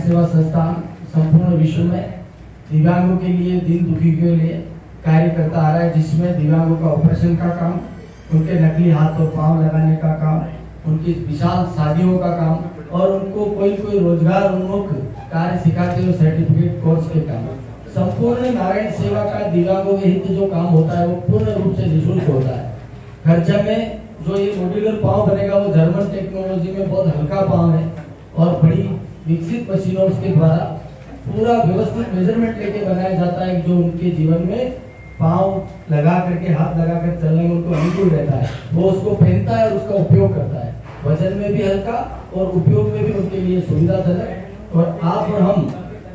सेवा संस्थान संपूर्ण विश्व में दिव्यांगों के लिए, दीन दुखी के लिए कार्य करता आ रहा है, जिसमें दिव्यांगों का ऑपरेशन का काम, उनके नकली हाथ और पांव लगाने का काम, उनकी विशाल शादियों का काम और उनको कोई रोजगार उन्मुख कार्य सिखाते हुए सर्टिफिकेट कोर्स के काम, संपूर्ण नारायण सेवा का दिव्यांगों के हित जो काम होता है वो पूर्ण रूप से निःशुल्क होता है। खर्चा में जो ये मॉड्यूलर पांव बनेगा वो जर्मन टेक्नोलॉजी में बहुत हल्का पांव है और बड़ी विकसित मशीनों के द्वारा पूरा व्यवस्थित मेजरमेंट लेके बनाया जाता है, जो उनके जीवन में पांव लगा करके, हाथ लगा कर चलने में उनको अनुकूल रहता है, वो उसको पहनता है और उसका उपयोग करता है। वजन में भी हल्का और उपयोग में भी उनके लिए सुविधाजनक। और आप और हम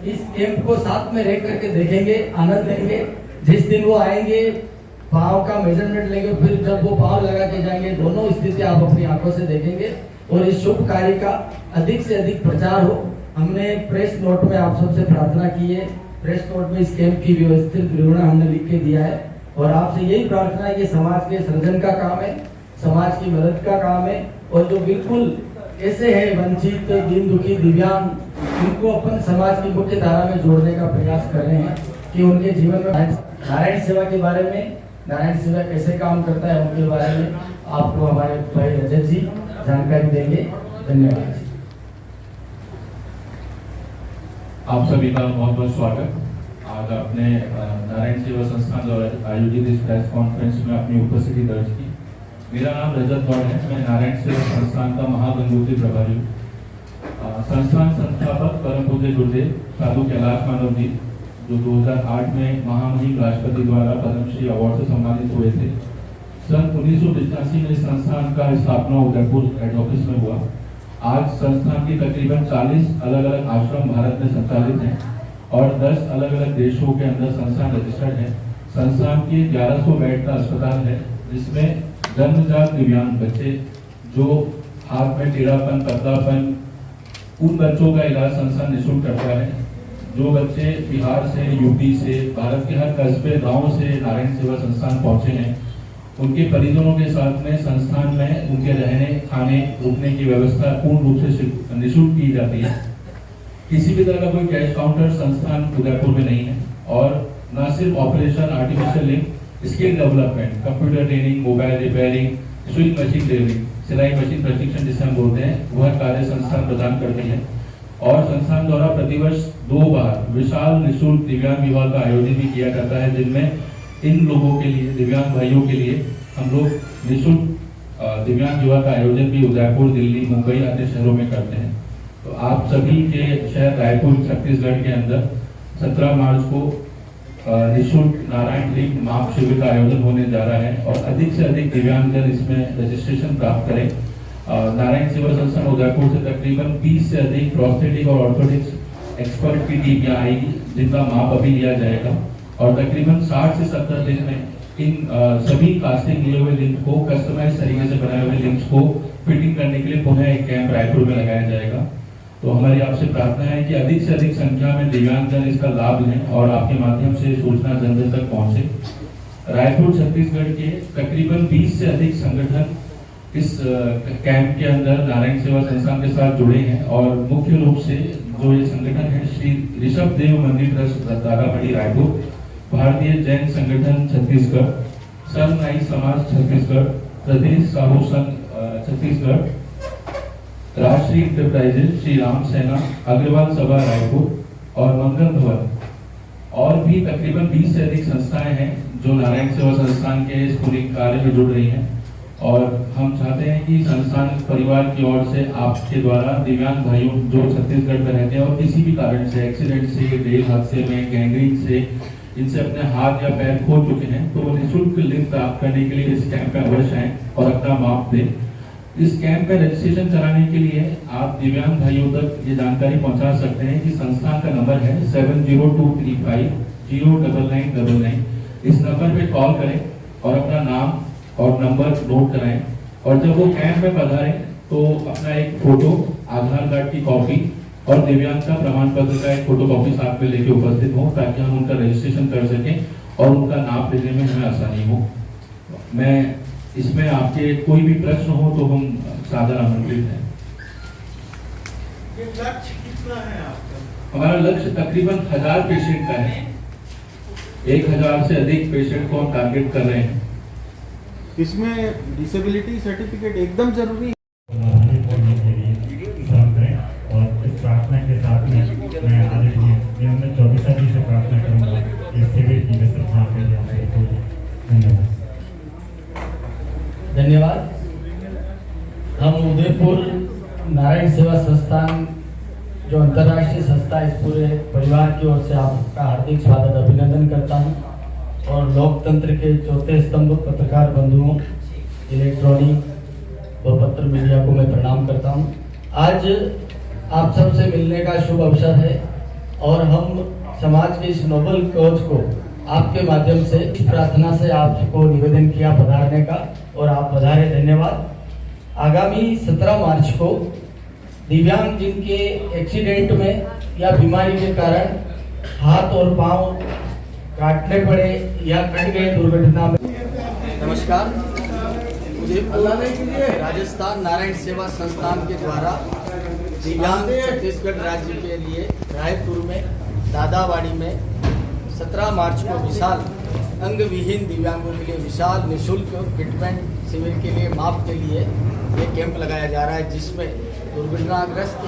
इस कैंप को साथ में रह करके देखेंगे, आनंद लेंगे। जिस दिन वो आएंगे, पांव का मेजरमेंट लेंगे, फिर जब वो पांव लगा के जाएंगे, दोनों स्थिति आप अपनी आंखों से देखेंगे और इस शुभ कार्य का अधिक से अधिक प्रचार हो। हमने प्रेस नोट में आप सबसे प्रार्थना की है, प्रेस नोट में इस कैंप की व्यवस्थित विवरण हमने लिख के दिया है और आपसे यही प्रार्थना है कि समाज के सृजन का काम है, समाज की मदद का काम है और जो बिल्कुल ऐसे है वंचित, दीन दुखी, दिव्यांग, उनको अपन समाज की मुख्य धारा में जोड़ने का प्रयास कर रहे हैं कि उनके जीवन में नारायण सेवा के बारे में, नारायण सेवा कैसे काम करता है उनके बारे में आपको हमारे भाई रजत जी जानकारी देंगे। धन्यवाद। आप सभी का बहुत बहुत स्वागत। आज आपने नारायण सेवा संस्थान द्वारा आयोजित इस प्रेस कॉन्फ्रेंस में अपनी उपस्थिति दर्ज की। मेरा नाम रजत गौड़ है, मैं नारायण सेवा संस्थान का महागंगोत्री प्रभारी हूँ। संस्थान संस्थापक परम पूज्य गुरुदेव साधु कैलाश मानव जी, जो 2008 में महामहिम राष्ट्रपति द्वारा पद्मश्री अवार्ड से सम्मानित हुए थे। सन 1985 में संस्थान का स्थापना उदयपुर हेड ऑफिस में हुआ। आज संस्थान के तकरीबन 40 अलग अलग आश्रम भारत में संचालित हैं और 10 अलग अलग देशों के अंदर संस्थान रजिस्टर्ड है। संस्थान के 1100 बेड का अस्पताल है, जिसमें जन्मजात दिव्यांग बच्चे जो हाथ में टेढ़ापन, पतलापन, उन बच्चों का इलाज संस्थान निःशुल्क करता है। जो बच्चे बिहार से, यूपी से, भारत के हर कस्बे, गाँव से नारायण सेवा संस्थान पहुंचे हैं, उनके परिजनों के साथ में संस्थान में उनके रहने, खाने, रुकने की व्यवस्था पूर्ण रूप से निःशुल्क की जाती है। किसी भी तरह का कोई कैश काउंटर संस्थान उदयपुर में नहीं है और न सिर्फ operation, artificial limb, skill development, computer training, mobile repairing, swing machine training, सिलाई मशीन प्रशिक्षण जिसे हम बोलते हैं, वह कार्य संस्थान प्रदान करती है। और संस्थान द्वारा प्रतिवर्ष 2 बार विशाल निःशुल्क दिव्यांग विवाह का आयोजन भी किया जाता है, जिनमें इन लोगों के लिए, दिव्यांग भाइयों के लिए हम लोग निःशुल्क दिव्यांग विवाह का आयोजन भी उदयपुर, दिल्ली, मुंबई आदि शहरों में करते हैं। तो आप सभी के शहर रायपुर, छत्तीसगढ़ के अंदर 17 मार्च को निःशुल्क नारायण लिंग माप शिविर का आयोजन होने जा रहा है और अधिक से अधिक दिव्यांगजन इसमें रजिस्ट्रेशन प्राप्त करें। नारायण सेवा संस्थान उदयपुर से तकरीबन 20 से अधिक प्रोस्थेटिक और ऑर्थोटिक्स एक्सपर्ट की टीम यहाँ आएगी, जिनका माप अभी लिया जाएगा और तकरीबन 60 से 70 दिन में इन सभी कास्टिंग लिए हुए लिंक को, कस्टमाइज तरीके से बनाए हुए लिंक्स को फिटिंग करने के लिए पुनः एक कैंप रायपुर में लगाया जाएगा। तो हमारी आपसे प्रार्थना है कि अधिक से अधिक संख्या में दिव्यांगजन इसका लाभ लें और आपके माध्यम से सूचना जन जन तक पहुंचे। रायपुर, छत्तीसगढ़ के तकरीबन 20 से अधिक संगठन इस कैंप के अंदर नारायण सेवा संस्थान के साथ जुड़े हैं और मुख्य रूप से जो ये संगठन है श्री ऋषभ देव मंदिर ट्रस्ट दागापड़ी रायपुर, भारतीय जैन संगठन छत्तीसगढ़, सर्व नाई समाज छत्तीसगढ़, प्रदेश साहू संघ छत्तीसगढ़, राष्ट्रीय इंटरप्राइजेज, श्री राम सेना, अग्रवाल सभा रायपुर और मंगल भवन और भी तकरीबन 20 से अधिक संस्थाएं हैं जो नारायण सेवा संस्थान के इस पूरे कार्य में जुड़ रही हैं। और हम चाहते हैं कि संस्थान परिवार की ओर से आपके द्वारा दिव्यांग भाइयों जो छत्तीसगढ़ में रहते हैं और किसी भी कारण से, एक्सीडेंट से, रेल हादसे में, गैंग्रीन से, इनसे अपने हाथ या पैर खो चुके हैं, तो वो निःशुल्क लिंक प्राप्त करने के लिए इस कैंप में अवश्य आएं और अपना माप दें। इस कैंप में रजिस्ट्रेशन कराने के लिए आप दिव्यांग भाइयों तक ये जानकारी पहुंचा सकते हैं कि संस्थान का नंबर है 70235 09999। इस नंबर पे कॉल करें और अपना नाम और नंबर नोट कराएं और जब वो कैंप में पधारें तो अपना एक फोटो, आधार कार्ड की कॉपी और दिव्यांगता प्रमाण पत्र का एक फोटोकॉपी साथ में लेके उपस्थित हो, ताकि हम उनका रजिस्ट्रेशन कर सकें और उनका नाप लेने में हमें आसानी हो। मैं इसमें आपके कोई भी प्रश्न हो तो हम सादर आमंत्रित हैं। ये लक्ष्य हमारा लक्ष्य तकरीबन 1000 पेशेंट का है। 1000 से अधिक पेशेंट को हम टारगेट कर रहे हैं। इसमें डिसेबिलिटी सर्टिफिकेट एकदम जरूरी है। और इस प्रार्थना के साथ में मैं आदरणीय नियमित 24 जी से प्रार्थना करूंगा इस शिविर की विस्तृत के लिए आपको धन्यवाद। धन्यवाद। हम उदयपुर नारायण सेवा संस्थान जो अंतर्राष्ट्रीय संस्था, इस पूरे परिवार की ओर से आपका हार्दिक स्वागत अभिनंदन करता हूं और लोकतंत्र के चौथे स्तंभ पत्रकार बंधुओं, इलेक्ट्रॉनिक व पत्र मीडिया को मैं प्रणाम करता हूं। आज आप सबसे मिलने का शुभ अवसर है और हम समाज के इस नोबल कॉज को आपके माध्यम से इस प्रार्थना से आपको निवेदन किया पधारने का और आप पधारे, धन्यवाद। आगामी 17 मार्च को दिव्यांग जिनके एक्सीडेंट में या बीमारी के कारण हाथ और पांव काटने पड़े या कट गए दुर्घटना में। नमस्कार। उदयपुर राजस्थान नारायण सेवा संस्थान के द्वारा दिव्यांग छत्तीसगढ़ राज्य के लिए रायपुर में दादावाड़ी में 17 मार्च को विशाल अंग विहीन दिव्यांगों के लिए विशाल निःशुल्क फिटमेंट शिविर के लिए माप के लिए ये कैंप लगाया जा रहा है, जिसमें दुर्घटनाग्रस्त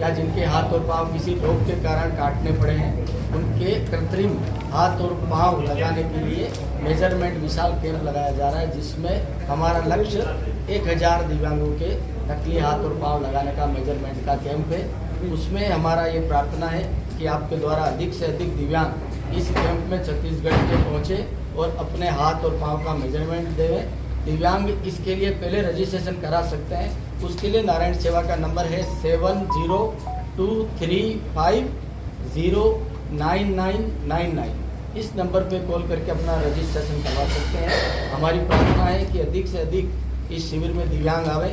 या जिनके हाथ और पांव किसी रोग के कारण काटने पड़े हैं उनके कृत्रिम हाथ और पांव लगाने के लिए मेजरमेंट विशाल कैंप लगाया जा रहा है, जिसमें हमारा लक्ष्य 1000 दिव्यांगों के नकली हाथ और पांव लगाने का मेजरमेंट का कैंप है। उसमें हमारा ये प्रार्थना है कि आपके द्वारा अधिक से अधिक दिव्यांग इस कैंप में छत्तीसगढ़ के पहुँचे और अपने हाथ और पाँव का मेजरमेंट देवें। दिव्यांग इसके लिए पहले रजिस्ट्रेशन करा सकते हैं, उसके लिए नारायण सेवा का नंबर है 7023509999। इस नंबर पे कॉल करके अपना रजिस्ट्रेशन करवा सकते हैं। हमारी प्रार्थना है कि अधिक से अधिक इस शिविर में दिव्यांग आवे,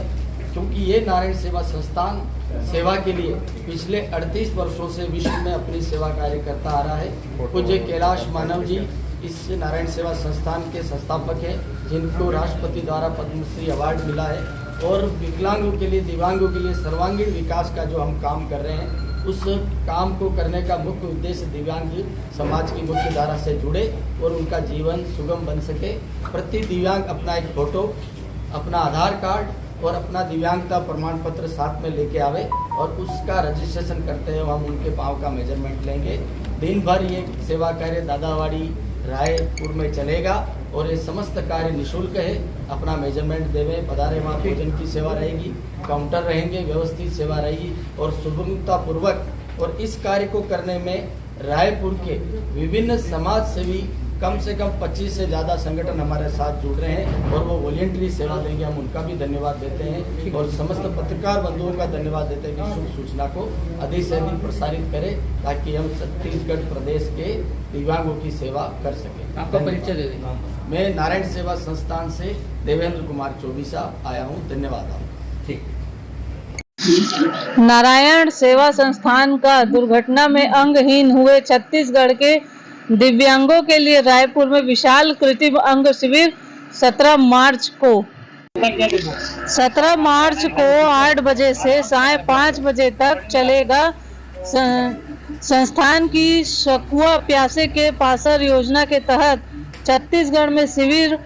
क्योंकि ये नारायण सेवा संस्थान सेवा के लिए पिछले 38 वर्षों से विश्व में अपनी सेवा कार्य करता आ रहा है। पूज्य कैलाश मानव जी इस नारायण सेवा संस्थान के संस्थापक हैं, जिनको राष्ट्रपति द्वारा पद्मश्री अवार्ड मिला है, और विकलांगों के लिए, दिव्यांगों के लिए सर्वांगीण विकास का जो हम काम कर रहे हैं, उस काम को करने का मुख्य उद्देश्य दिव्यांग समाज की मुख्य धारा से जुड़े और उनका जीवन सुगम बन सके। प्रति दिव्यांग अपना एक फोटो, अपना आधार कार्ड और अपना दिव्यांगता प्रमाण पत्र साथ में लेके आवे और उसका रजिस्ट्रेशन करते हैं। हम उनके पाँव का मेजरमेंट लेंगे। दिन भर ये सेवा कार्य दादावाड़ी रायपुर में चलेगा और ये समस्त कार्य निःशुल्क है। अपना मेजरमेंट देवे, पधारे, वहाँ भोजन की सेवा रहेगी, काउंटर रहेंगे, व्यवस्थित सेवा रहेगी और सुगमतापूर्वक। और इस कार्य को करने में रायपुर के विभिन्न समाज सेवी कम से कम 25 से ज़्यादा संगठन हमारे साथ जुड़ रहे हैं और वो वॉलेंटरी सेवा देंगे। हम उनका भी धन्यवाद देते हैं और समस्त पत्रकार बंधुओं का धन्यवाद देते हैं कि शुभ सूचना को अधिक से अधिक प्रसारित करें, ताकि हम छत्तीसगढ़ प्रदेश के दिव्यांगों की सेवा कर सकें। आपका परिचय दे दें। मैं नारायण सेवा संस्थान से देवेंद्र कुमार चौबीसा आया हूँ। धन्यवाद। ठीक। नारायण सेवा संस्थान का दुर्घटना में अंगहीन हुए छत्तीसगढ़ के दिव्यांगों के लिए रायपुर में विशाल कृत्रिम अंग शिविर 17 मार्च को 8 बजे से साय 5 बजे तक चलेगा। संस्थान की शकुआ प्यासे के पासर योजना के तहत छत्तीसगढ़ में शिविर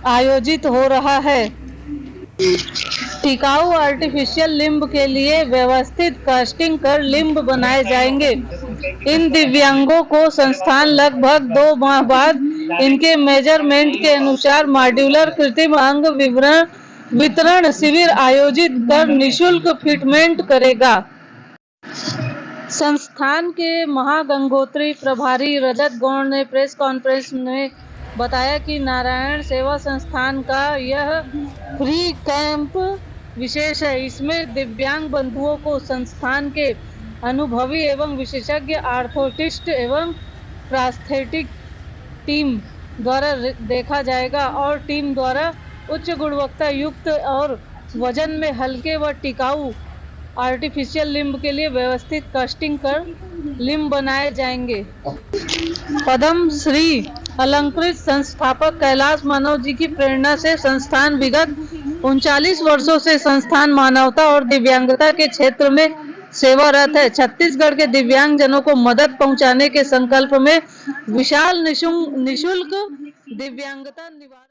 आयोजित हो रहा है। टिकाऊ आर्टिफिशियल लिम्ब के लिए व्यवस्थित कास्टिंग कर लिम्ब बनाए जाएंगे। इन दिव्यांगों को संस्थान लगभग 2 माह बाद इनके मेजरमेंट के अनुसार मॉड्यूलर कृत्रिम अंग वितरण शिविर आयोजित कर निःशुल्क फिटमेंट करेगा। संस्थान के महागंगोत्री प्रभारी रजत गौड़ ने प्रेस कॉन्फ्रेंस में बताया कि नारायण सेवा संस्थान का यह फ्री कैंप विशेष है। इसमें दिव्यांग बंधुओं को संस्थान के अनुभवी एवं विशेषज्ञ आर्थोटिस्ट एवं प्रास्थेटिक टीम द्वारा देखा जाएगा और टीम द्वारा उच्च गुणवत्ता युक्त और वजन में हल्के व टिकाऊ आर्टिफिशियल लिम्ब के लिए व्यवस्थित कास्टिंग कर लिम्ब बनाए जाएंगे। पद्म श्री अलंकृत संस्थापक कैलाश मानव जी की प्रेरणा से संस्थान विगत 39 वर्षों से संस्थान मानवता और दिव्यांगता के क्षेत्र में सेवारत है। छत्तीसगढ़ के दिव्यांगजनों को मदद पहुंचाने के संकल्प में विशाल निशुल्क दिव्यांगता निवारण